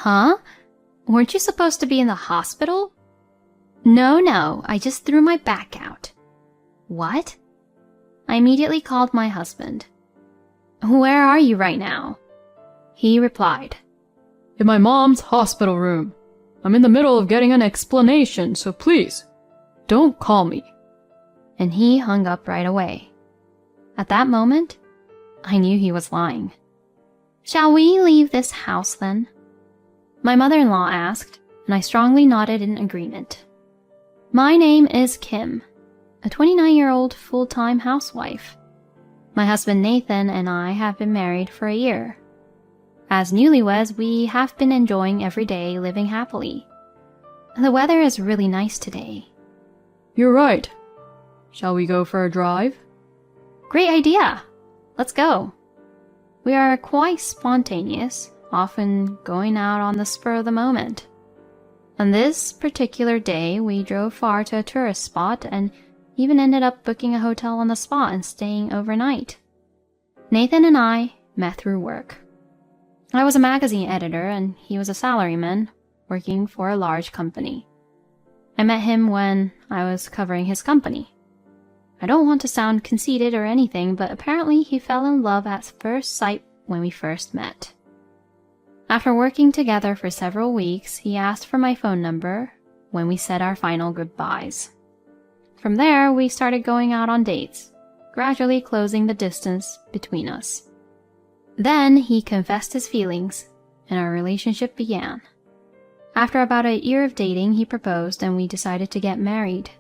Huh? Weren't you supposed to be in the hospital? No, I just threw my back out. What? I immediately called my husband. Where are you right now? He replied, In my mom's hospital room. I'm in the middle of getting an explanation, so please, don't call me. And he hung up right away. At that moment, I knew he was lying. Shall we leave this house then? My mother-in-law asked, and I strongly nodded in agreement. My name is Kim, a 29-year-old full-time housewife. My husband Nathan and I have been married for a year. As newlyweds, we have been enjoying every day living happily. The weather is really nice today. You're right. Shall we go for a drive? Great idea! Let's go. We are quite spontaneous, often going out on the spur of the moment. On this particular day, we drove far to a tourist spot and even ended up booking a hotel on the spot and staying overnight. Nathan and I met through work. I was a magazine editor and he was a salaryman working for a large company. I met him when I was covering his company. I don't want to sound conceited or anything, but apparently he fell in love at first sight when we first met. After working together for several weeks, he asked for my phone number when we said our final goodbyes. From there, we started going out on dates, gradually closing the distance between us. Then he confessed his feelings, and our relationship began. After about a year of dating, he proposed and we decided to get married.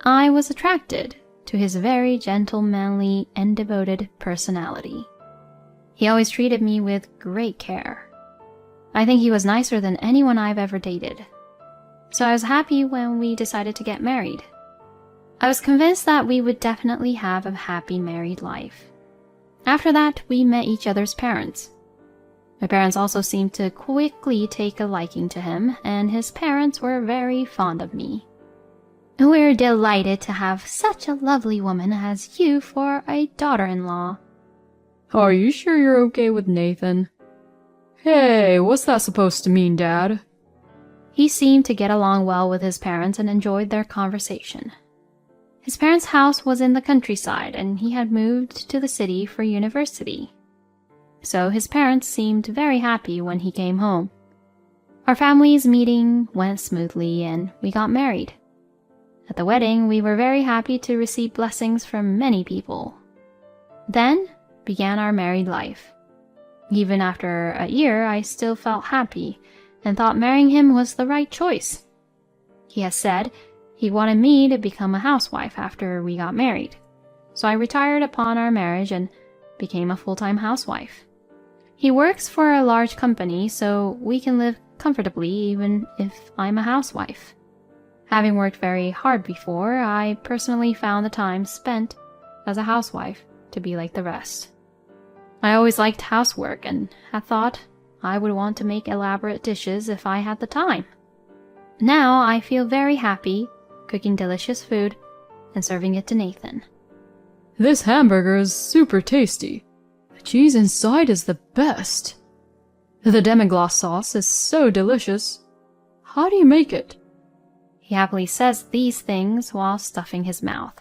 I was attracted to his very gentlemanly and devoted personality. He always treated me with great care. I think he was nicer than anyone I've ever dated. So I was happy when we decided to get married. I was convinced that we would definitely have a happy married life. After that, we met each other's parents. My parents also seemed to quickly take a liking to him, and his parents were very fond of me. We're delighted to have such a lovely woman as you for a daughter-in-law. Are you sure you're okay with Nathan? Hey, what's that supposed to mean, Dad? He seemed to get along well with his parents and enjoyed their conversation. His parents' house was in the countryside, and he had moved to the city for university. So his parents seemed very happy when he came home. Our family's meeting went smoothly, and we got married. At the wedding, we were very happy to receive blessings from many people. Then began our married life. Even after a year, I still felt happy and thought marrying him was the right choice. He has said he wanted me to become a housewife after we got married, so I retired upon our marriage and became a full-time housewife. He works for a large company, so we can live comfortably even if I'm a housewife. Having worked very hard before, I personally found the time spent as a housewife to be like the rest. I always liked housework and had thought I would want to make elaborate dishes if I had the time. Now I feel very happy cooking delicious food and serving it to Nathan. This hamburger is super tasty. The cheese inside is the best. The demi-glace sauce is so delicious. How do you make it? He happily says these things while stuffing his mouth.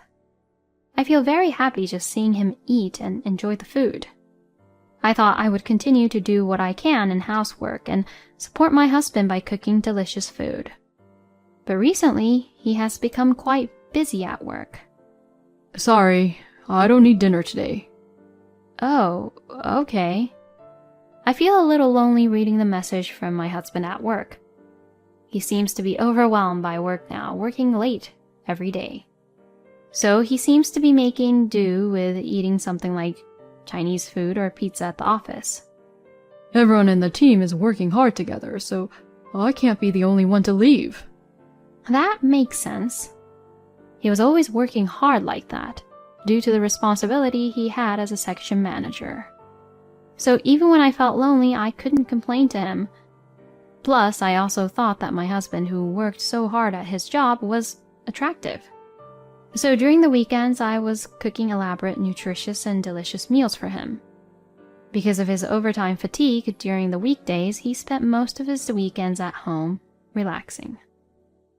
I feel very happy just seeing him eat and enjoy the food. I thought I would continue to do what I can in housework and support my husband by cooking delicious food. But recently, he has become quite busy at work. Sorry, I don't need dinner today. Oh, okay. I feel a little lonely reading the message from my husband at work. He seems to be overwhelmed by work now, working late every day. So he seems to be making do with eating something like Chinese food or pizza at the office. Everyone in the team is working hard together, so I can't be the only one to leave. That makes sense. He was always working hard like that, due to the responsibility he had as a section manager. So even when I felt lonely, I couldn't complain to him. Plus, I also thought that my husband, who worked so hard at his job, was attractive. So during the weekends, I was cooking elaborate, nutritious, and delicious meals for him. Because of his overtime fatigue during the weekdays, he spent most of his weekends at home, relaxing.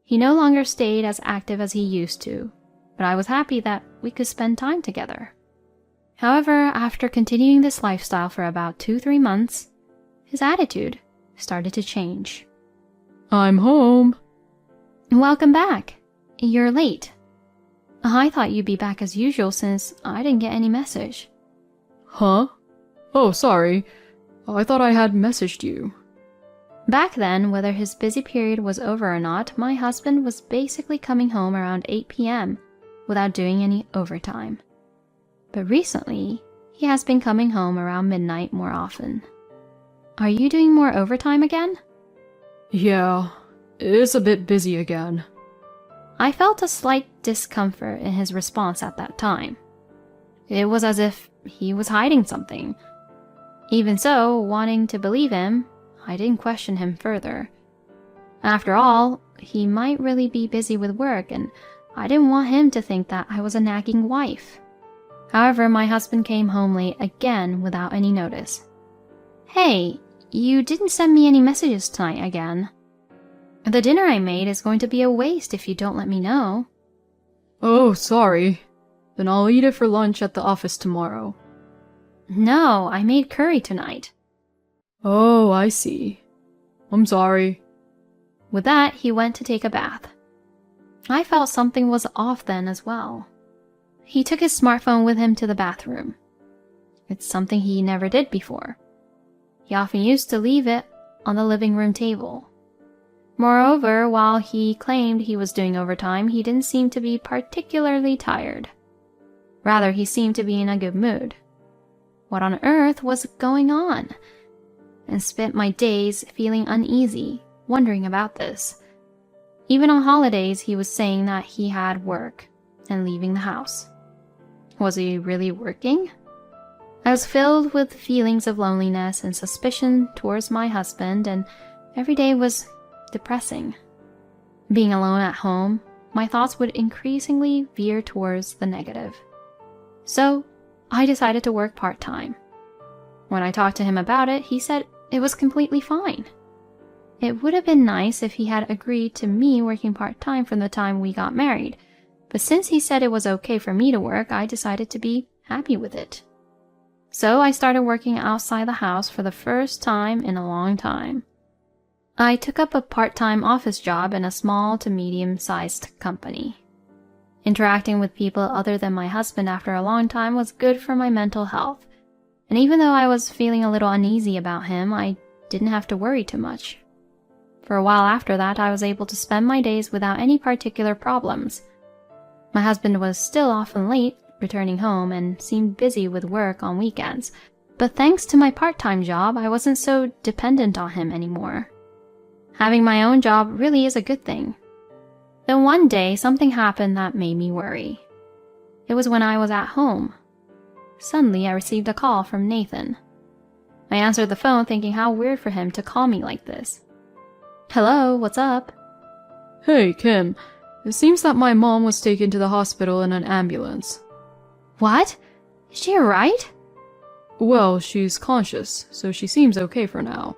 He no longer stayed as active as he used to, but I was happy that we could spend time together. However, after continuing this lifestyle for about 2-3 months, his attitude started to change. I'm home. Welcome back. You're late. I thought you'd be back as usual since I didn't get any message. Huh? Oh, sorry. I thought I had messaged you. Back then, whether his busy period was over or not, my husband was basically coming home around 8 p.m. without doing any overtime. But recently, he has been coming home around midnight more often. Are you doing more overtime again? Yeah, it's a bit busy again. I felt a slight discomfort in his response at that time. It was as if he was hiding something. Even so, wanting to believe him, I didn't question him further. After all, he might really be busy with work, and I didn't want him to think that I was a nagging wife. However, my husband came home late again without any notice. Hey, you didn't send me any messages tonight again. The dinner I made is going to be a waste if you don't let me know. Oh, sorry. Then I'll eat it for lunch at the office tomorrow. No, I made curry tonight. Oh, I see. I'm sorry. With that, he went to take a bath. I felt something was off then as well. He took his smartphone with him to the bathroom. It's something he never did before. He often used to leave it on the living room table. Moreover, while he claimed he was doing overtime, he didn't seem to be particularly tired. Rather, he seemed to be in a good mood. What on earth was going on? And spent my days feeling uneasy, wondering about this. Even on holidays, he was saying that he had work and leaving the house. Was he really working? I was filled with feelings of loneliness and suspicion towards my husband, and every day was depressing. Being alone at home, my thoughts would increasingly veer towards the negative. So, I decided to work part-time. When I talked to him about it, he said it was completely fine. It would have been nice if he had agreed to me working part-time from the time we got married, but since he said it was okay for me to work, I decided to be happy with it. So I started working outside the house for the first time in a long time. I took up a part-time office job in a small to medium-sized company. Interacting with people other than my husband after a long time was good for my mental health, and even though I was feeling a little uneasy about him, I didn't have to worry too much. For a while after that, I was able to spend my days without any particular problems. My husband was still often late returning home and seemed busy with work on weekends, but thanks to my part-time job, I wasn't so dependent on him anymore. Having my own job really is a good thing. Then one day, something happened that made me worry. It was when I was at home. Suddenly, I received a call from Nathan. I answered the phone thinking how weird for him to call me like this. Hello, what's up? Hey, Kim. It seems that my mom was taken to the hospital in an ambulance. What? Is she alright? Well, she's conscious, so she seems okay for now.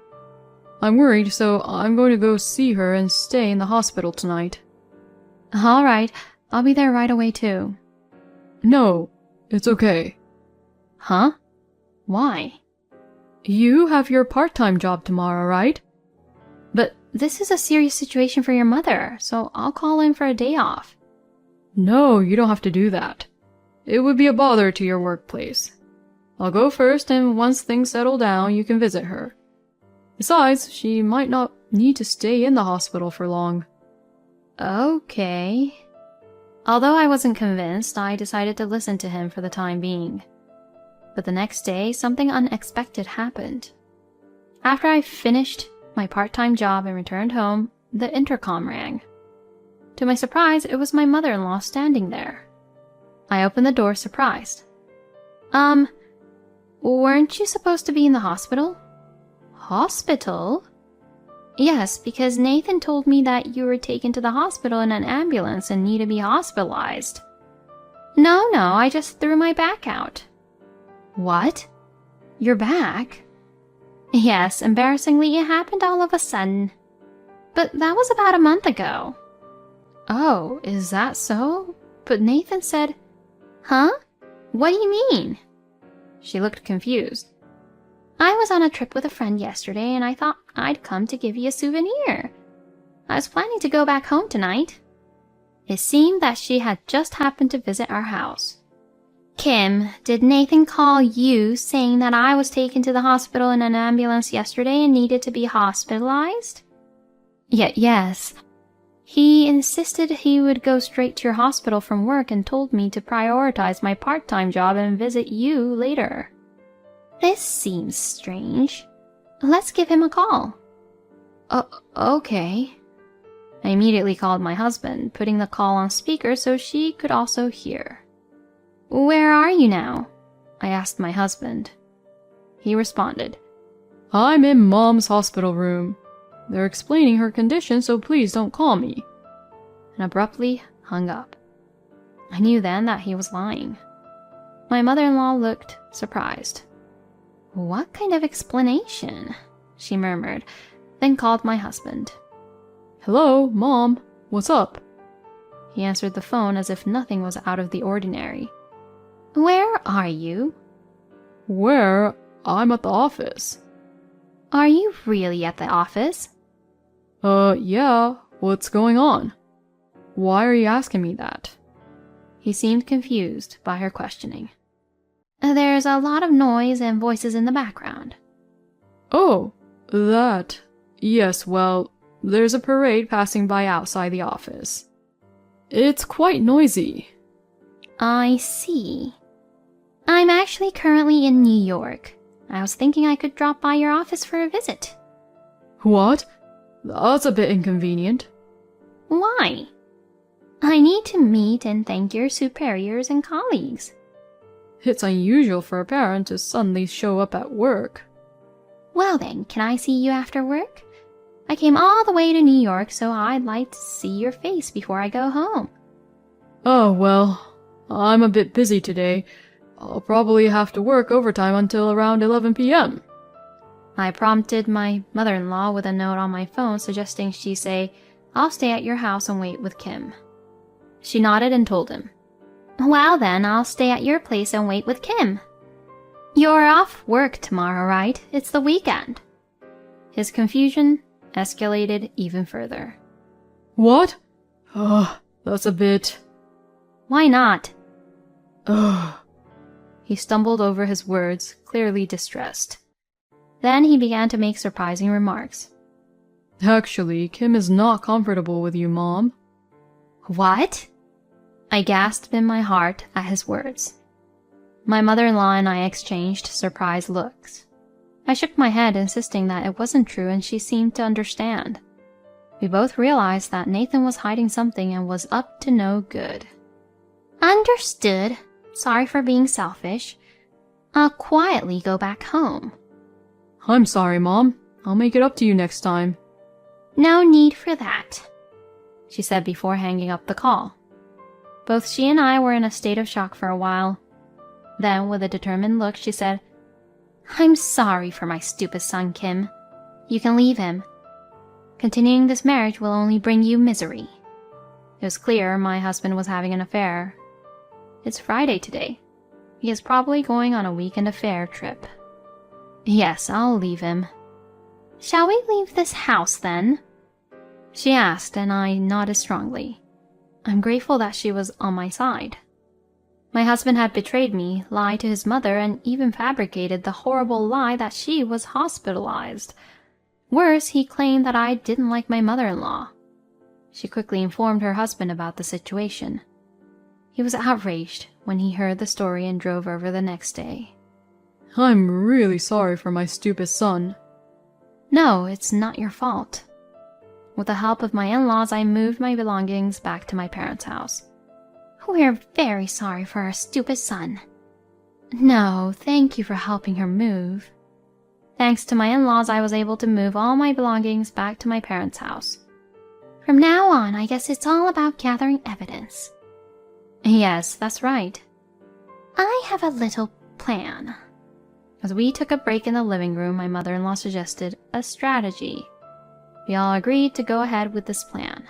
I'm worried, so I'm going to go see her and stay in the hospital tonight. Alright, I'll be there right away too. No, it's okay. Huh? Why? You have your part-time job tomorrow, right? But this is a serious situation for your mother, so I'll call in for a day off. No, you don't have to do that. It would be a bother to your workplace. I'll go first, and once things settle down, you can visit her. Besides, she might not need to stay in the hospital for long. Okay. Although I wasn't convinced, I decided to listen to him for the time being. But the next day, something unexpected happened. After I finished my part-time job and returned home, the intercom rang. To my surprise, it was my mother-in-law standing there. I opened the door surprised. Weren't you supposed to be in the hospital? Hospital? Yes, because Nathan told me that you were taken to the hospital in an ambulance and need to be hospitalized. No, I just threw my back out. What? You're back? Yes, embarrassingly, it happened all of a sudden. But that was about a month ago. Oh, is that so? But Nathan said... Huh? What do you mean? She looked confused. I was on a trip with a friend yesterday and I thought I'd come to give you a souvenir. I was planning to go back home tonight. It seemed that she had just happened to visit our house. Kim, did Nathan call you saying that I was taken to the hospital in an ambulance yesterday and needed to be hospitalized? Yes. He insisted he would go straight to your hospital from work and told me to prioritize my part-time job and visit you later. This seems strange. Let's give him a call. Okay. I immediately called my husband, putting the call on speaker so she could also hear. Where are you now? I asked my husband. He responded, I'm in Mom's hospital room. They're explaining her condition, so please don't call me. And abruptly hung up. I knew then that he was lying. My mother-in-law looked surprised. What kind of explanation? She murmured, then called my husband. Hello, Mom. What's up? He answered the phone as if nothing was out of the ordinary. Where are you? Where? I'm at the office. Are you really at the office? Yeah. What's going on? Why are you asking me that? He seemed confused by her questioning. There's a lot of noise and voices in the background. Oh, that. Yes, well, there's a parade passing by outside the office. It's quite noisy. I see. I'm actually currently in New York. I was thinking I could drop by your office for a visit. What? That's a bit inconvenient. Why? I need to meet and thank your superiors and colleagues. It's unusual for a parent to suddenly show up at work. Well then, can I see you after work? I came all the way to New York, so I'd like to see your face before I go home. Oh, well, I'm a bit busy today. I'll probably have to work overtime until around 11 p.m. I prompted my mother-in-law with a note on my phone suggesting she say, I'll stay at your house and wait with Kim. She nodded and told him, Well then, I'll stay at your place and wait with Kim. You're off work tomorrow, right? It's the weekend. His confusion escalated even further. What? That's a bit... Why not? Ugh. He stumbled over his words, clearly distressed. Then he began to make surprising remarks. Actually, Kim is not comfortable with you, Mom. What? I gasped in my heart at his words. My mother-in-law and I exchanged surprised looks. I shook my head, insisting that it wasn't true, and she seemed to understand. We both realized that Nathan was hiding something and was up to no good. Understood. Sorry for being selfish. I'll quietly go back home. I'm sorry, Mom. I'll make it up to you next time. No need for that, she said before hanging up the call. Both she and I were in a state of shock for a while. Then, with a determined look, she said, I'm sorry for my stupid son, Kim. You can leave him. Continuing this marriage will only bring you misery. It was clear my husband was having an affair. It's Friday today. He is probably going on a weekend affair trip. Yes, I'll leave him. Shall we leave this house, then? She asked, and I nodded strongly. I'm grateful that she was on my side. My husband had betrayed me, lied to his mother, and even fabricated the horrible lie that she was hospitalized. Worse, he claimed that I didn't like my mother-in-law. She quickly informed her husband about the situation. He was outraged when he heard the story and drove over the next day. I'm really sorry for my stupid son. No, it's not your fault. With the help of my in-laws, I moved my belongings back to my parents' house. We're very sorry for our stupid son. No, thank you for helping her move. Thanks to my in-laws, I was able to move all my belongings back to my parents' house. From now on, I guess it's all about gathering evidence. Yes, that's right. I have a little plan. As we took a break in the living room, my mother-in-law suggested a strategy. We all agreed to go ahead with this plan.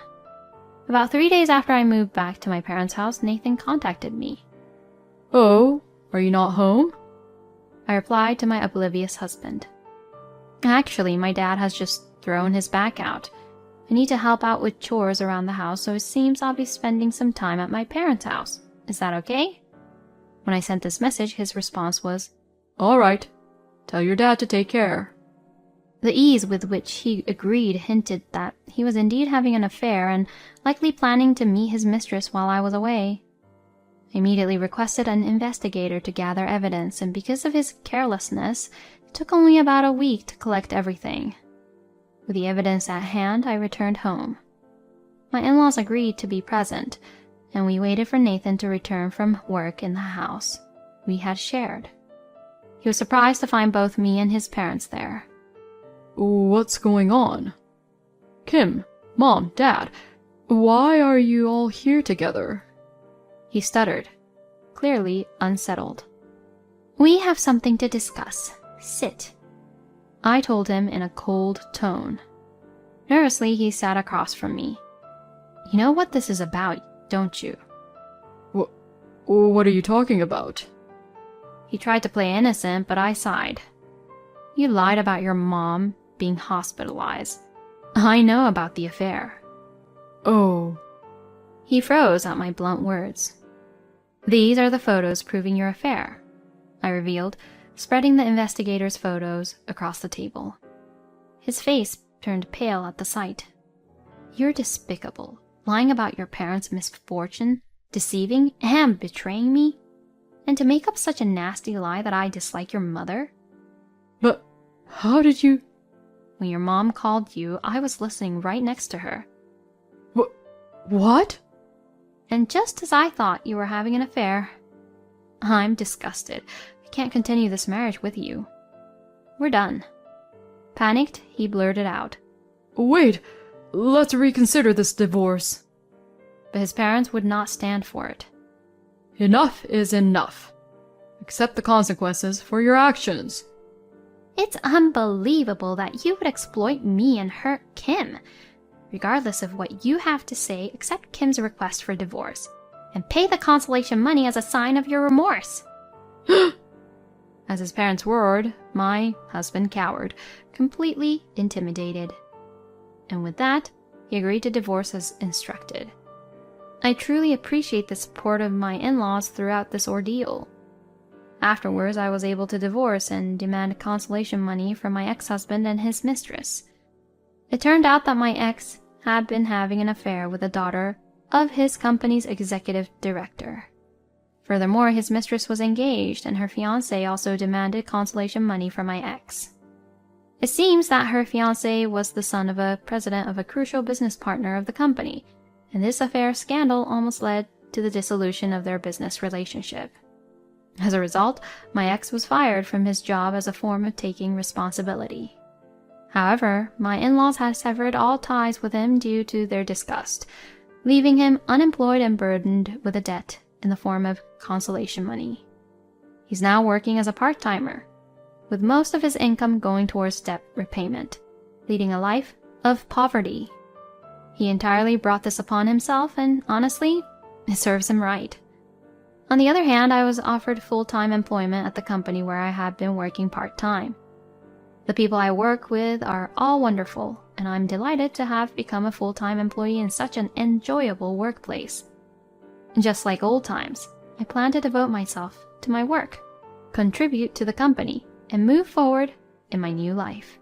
About 3 days after I moved back to my parents' house, Nathan contacted me. Oh, are you not home? I replied to my oblivious husband. Actually, my dad has just thrown his back out. I need to help out with chores around the house, so it seems I'll be spending some time at my parents' house. Is that okay? When I sent this message, his response was, All right. Tell your dad to take care. The ease with which he agreed hinted that he was indeed having an affair and likely planning to meet his mistress while I was away. I immediately requested an investigator to gather evidence, and because of his carelessness, it took only about a week to collect everything. With the evidence at hand, I returned home. My in-laws agreed to be present, and we waited for Nathan to return from work in the house we had shared. He was surprised to find both me and his parents there. What's going on? Kim, Mom, Dad, why are you all here together? He stuttered, clearly unsettled. We have something to discuss. Sit. I told him in a cold tone. Nervously, he sat across from me. You know what this is about, don't you? What are you talking about? He tried to play innocent, but I sighed. You lied about your mom being hospitalized. I know about the affair. Oh. He froze at my blunt words. These are the photos proving your affair, I revealed, spreading the investigator's photos across the table. His face turned pale at the sight. You're despicable, lying about your parents' misfortune, deceiving and betraying me, and to make up such a nasty lie that I dislike your mother? But how did you... When your mom called you, I was listening right next to her. What? And just as I thought you were having an affair. I'm disgusted. I can't continue this marriage with you. We're done. Panicked, he blurted out. Wait, let's reconsider this divorce. But his parents would not stand for it. Enough is enough. Accept the consequences for your actions. It's unbelievable that you would exploit me and hurt Kim. Regardless of what you have to say, accept Kim's request for divorce, and pay the consolation money as a sign of your remorse. As his parents roared, my husband cowered, completely intimidated. And with that, he agreed to divorce as instructed. I truly appreciate the support of my in-laws throughout this ordeal. Afterwards, I was able to divorce and demand consolation money from my ex-husband and his mistress. It turned out that my ex had been having an affair with a daughter of his company's executive director. Furthermore, his mistress was engaged, and her fiancé also demanded consolation money from my ex. It seems that her fiancé was the son of a president of a crucial business partner of the company, and this affair scandal almost led to the dissolution of their business relationship. As a result, my ex was fired from his job as a form of taking responsibility. However, my in-laws had severed all ties with him due to their disgust, leaving him unemployed and burdened with a debt in the form of consolation money. He's now working as a part-timer, with most of his income going towards debt repayment, leading a life of poverty. He entirely brought this upon himself, and honestly, it serves him right. On the other hand, I was offered full-time employment at the company where I had been working part-time. The people I work with are all wonderful, and I'm delighted to have become a full-time employee in such an enjoyable workplace. Just like old times, I plan to devote myself to my work, contribute to the company, and move forward in my new life.